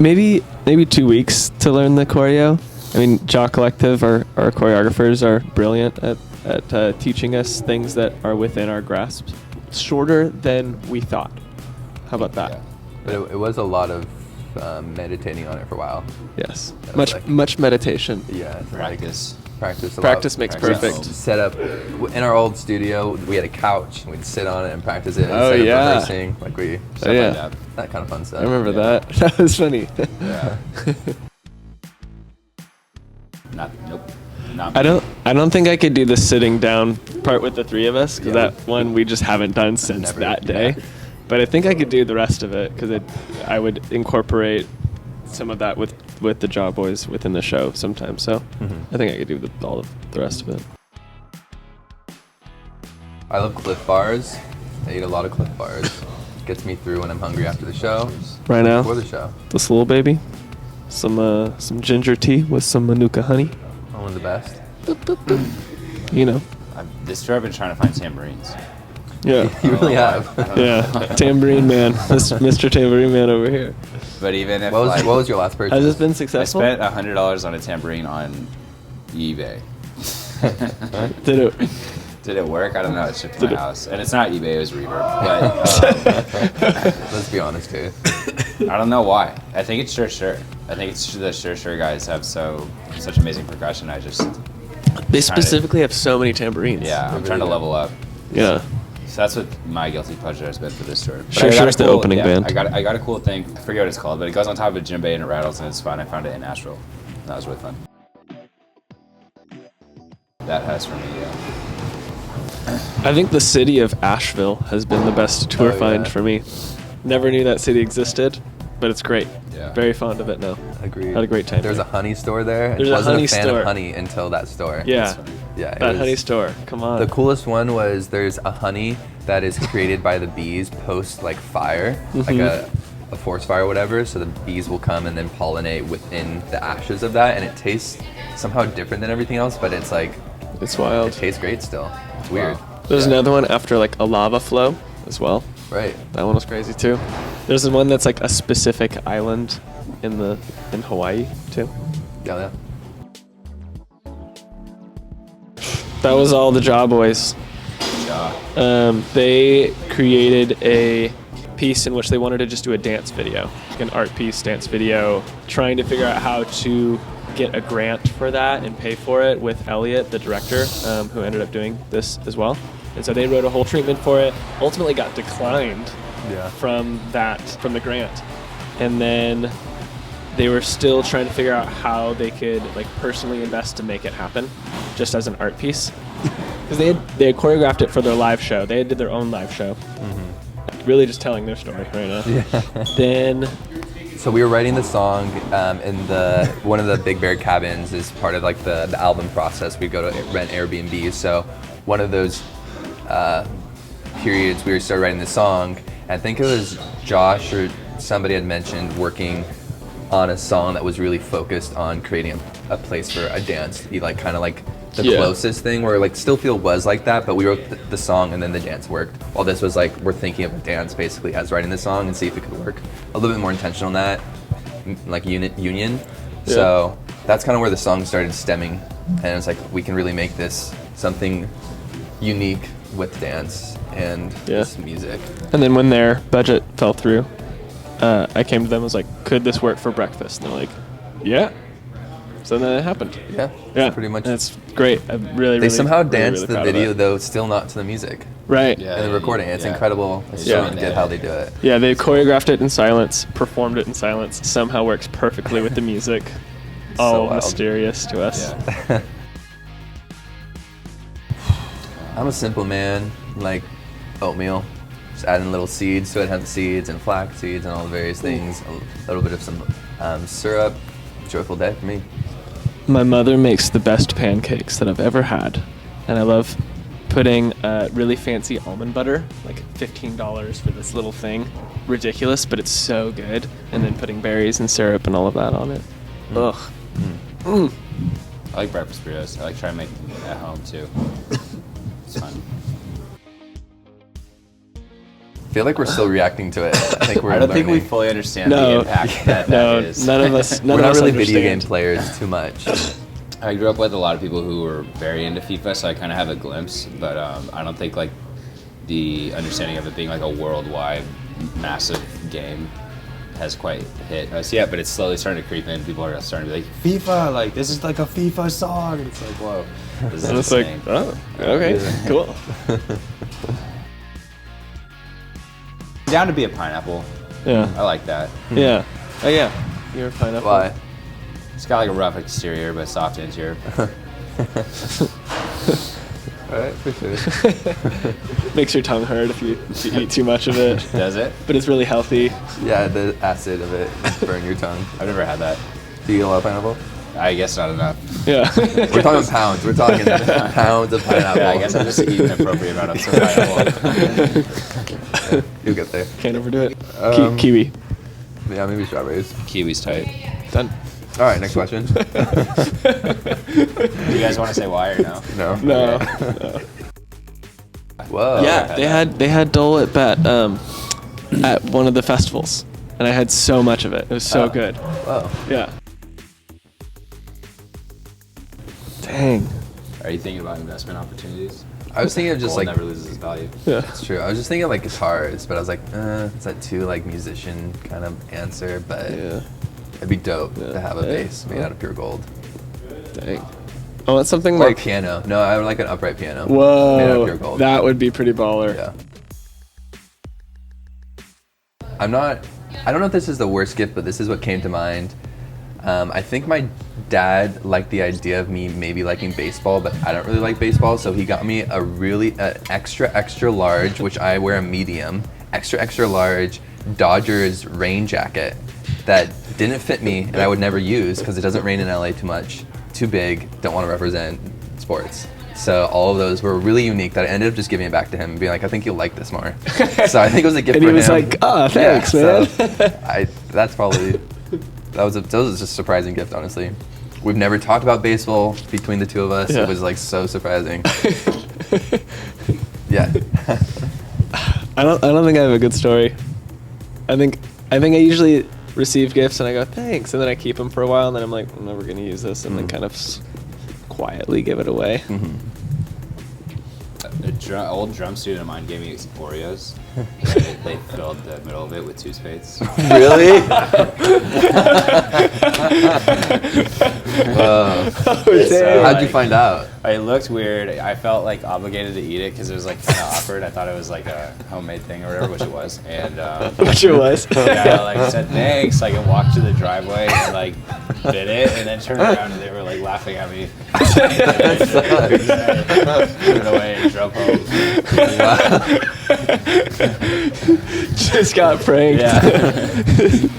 maybe 2 weeks to learn the choreo. I mean, Jaw Collective, our choreographers, are brilliant at teaching us things that are within our grasp. Shorter than we thought. How about that? Yeah. But it was a lot of meditating on it for a while. Yes. Much meditation. Yeah. Practice. Practice makes perfect. Set up in our old studio. We had a couch. We'd sit on it and practice it. Oh, instead yeah. of rehearsing, like that kind of fun stuff. I remember that. That was funny. Yeah. Nope. Not I don't think I could do the sitting down part with the three of us, because that one we just haven't done since that day. Yeah. But I think I could do the rest of it, because I would incorporate some of that with the Jaw Boys within the show sometimes. So I think I could do all of the rest of it. I love Cliff Bars. I eat a lot of Cliff Bars. Gets me through when I'm hungry after the show. Right now, before the show. This little baby, some ginger tea with some Manuka honey. One of the best. You know. This year I've been trying to find tambourines. Yeah. You really have. Yeah. Tambourine Man. Mr. Tambourine Man over here. But even if what was your last purchase? Has this been successful? I spent $100 on a tambourine on eBay. Did it work? I don't know. It shipped to my house. And it's not eBay, it was Reverb. But let's be honest here. I don't know why. I think it's Sure. I think it's the Sure guys have such amazing percussion. They specifically have so many tambourines. Yeah, I'm trying to level up. Yeah. So that's what my guilty pleasure has been for this tour. Sure's the opening band. I got a cool thing. I forget what it's called, but it goes on top of a djembe and it rattles and it's fun. I found it in Nashville. That was really fun. That has for me, yeah. I think the city of Asheville has been the best tour find for me. Never knew that city existed, but it's great. Yeah. Very fond of it now. Agreed. Had a great time. There's a honey store there. There's wasn't a honey fan store. of honey until that store. Yeah. Yeah. That honey store. Come on. The coolest one was there's a honey that is created by the bees post like fire, like a forest fire or whatever. So the bees will come and then pollinate within the ashes of that, and it tastes somehow different than everything else, but it's like it's wild. It tastes great still. It's weird. Wow. There's another one after like a lava flow as well. Right. That one was crazy too. There's one that's like a specific island in Hawaii too. Yeah. That was all the Jaw Boys. They created a piece in which they wanted to just do a dance video, like an art piece, dance video, trying to figure out how to get a grant for that and pay for it with Elliot, the director, who ended up doing this as well. And so they wrote a whole treatment for it, ultimately got declined from the grant. And then they were still trying to figure out how they could like personally invest to make it happen, just as an art piece. Because they had choreographed it for their live show. They did their own live show. Really just telling their story right now. Yeah. Then... So we were writing the song in one of the Big Bear cabins is part of like the album process. We go to rent Airbnb. So one of those periods we started writing the song. And I think it was Josh or somebody had mentioned working on a song that was really focused on creating a place for a dance to be like kind of like the closest thing where like Still Feel was like that, but we wrote the song and then the dance worked. While this was like we're thinking of a dance basically as writing the song and see if it could work. A little bit more intentional on that, like union. Yeah. So that's kind of where the song started stemming, and it's like we can really make this something unique with dance and this music. And then when their budget fell through, I came to them and was like, could this work for breakfast? And they're like, yeah. So then it happened. Yeah. Pretty much. That's great. I They somehow danced really the video though, still not to the music. Right. Yeah. And the recording. It's incredible. It's so good how they do it. Yeah, they choreographed it in silence, performed it in silence. Somehow works perfectly with the music. All so mysterious to us. Yeah. I'm a simple man, like oatmeal. Just adding little seeds to it, hemp seeds and flax seeds and all the various things. A little bit of some syrup. Joyful day for me. My mother makes the best pancakes that I've ever had, and I love putting really fancy almond butter, like $15 for this little thing. Ridiculous, but it's so good. And then putting berries and syrup and all of that on it. Ugh. I like breakfast burritos. I like trying to make them at home too. It's fun. I feel like we're still reacting to it. I think we're I don't think we learning. fully understand the impact that is. None of us. None We're of not us really video game understand. players too much. I grew up with a lot of people who were very into FIFA, so I kind of have a glimpse, but I don't think like the understanding of it being like a worldwide massive game has quite hit us yet, but it's slowly starting to creep in. People are starting to be like, FIFA, like this is like a FIFA song. And it's like, whoa. This is And it's like, insane. oh, okay, cool. Down to be a pineapple. Yeah, I like that. yeah. Oh yeah, you're a pineapple. Why? It's got like a rough exterior, but soft interior. Alright, for sure. Makes your tongue hurt if you eat too much of it, Does it? but it's really healthy. Yeah, the acid of it burn your tongue. I've never had that. Do you eat a lot of pineapple? I guess not enough. Yeah. We're talking pounds. We're talking pounds of pineapple. Yeah, I guess I'm just eating an appropriate amount of some pineapple. You'll get there. Can't overdo it. Kiwi. Yeah, maybe strawberries. Kiwi's tight. Done. All right, next question. Do you guys want to say why or no? No. No. Whoa. Yeah, they had Dole at one of the festivals, and I had so much of it. It was so good. Whoa. Yeah. Dang. Are you thinking about investment opportunities? I was thinking of just Gold like never loses its value. Yeah. it's true. I was just thinking of like guitars, but I was like, is that too like musician kind of answer? But Yeah. it'd be dope to have a Yeah. bass made out of pure gold. Dang. I want something Or like. piano. No, I would like an upright piano. Made out of pure Whoa. gold. That would be pretty baller. Yeah. I don't know if this is the worst gift, but this is what came to mind. I think my dad liked the idea of me maybe liking baseball, but I don't really like baseball, so he got me a really extra large, which I wear a medium, extra large Dodgers rain jacket that didn't fit me and I would never use because it doesn't rain in LA too much, too big, don't want to represent sports. So all of those were really unique that I ended up just giving it back to him and being like, I think you'll like this more. So I think it was a gift And for he was him. like, "Ah, thanks, Yeah, man." so that's probably that was just a surprising gift, honestly. We've never talked about baseball between the two of us. Yeah. It was like so surprising. Yeah. I don't think I have a good story. I think I usually receive gifts and I go thanks, and then I keep them for a while, and then I'm like, I'm never gonna use this, and then kind of quietly give it away. An old drum student of mine gave me Oreos. They filled the middle of it with toothpaste. Really? How'd you find out? It looked weird. I felt like obligated to eat it because it was like kind of awkward. I thought it was like a homemade thing or whatever, which it was. And Which it was. yeah, I like said thanks. Like I walked to the driveway and like bit it, and then turned around and they were like laughing at me. Put it away and drove home. Just got pranked. Yeah.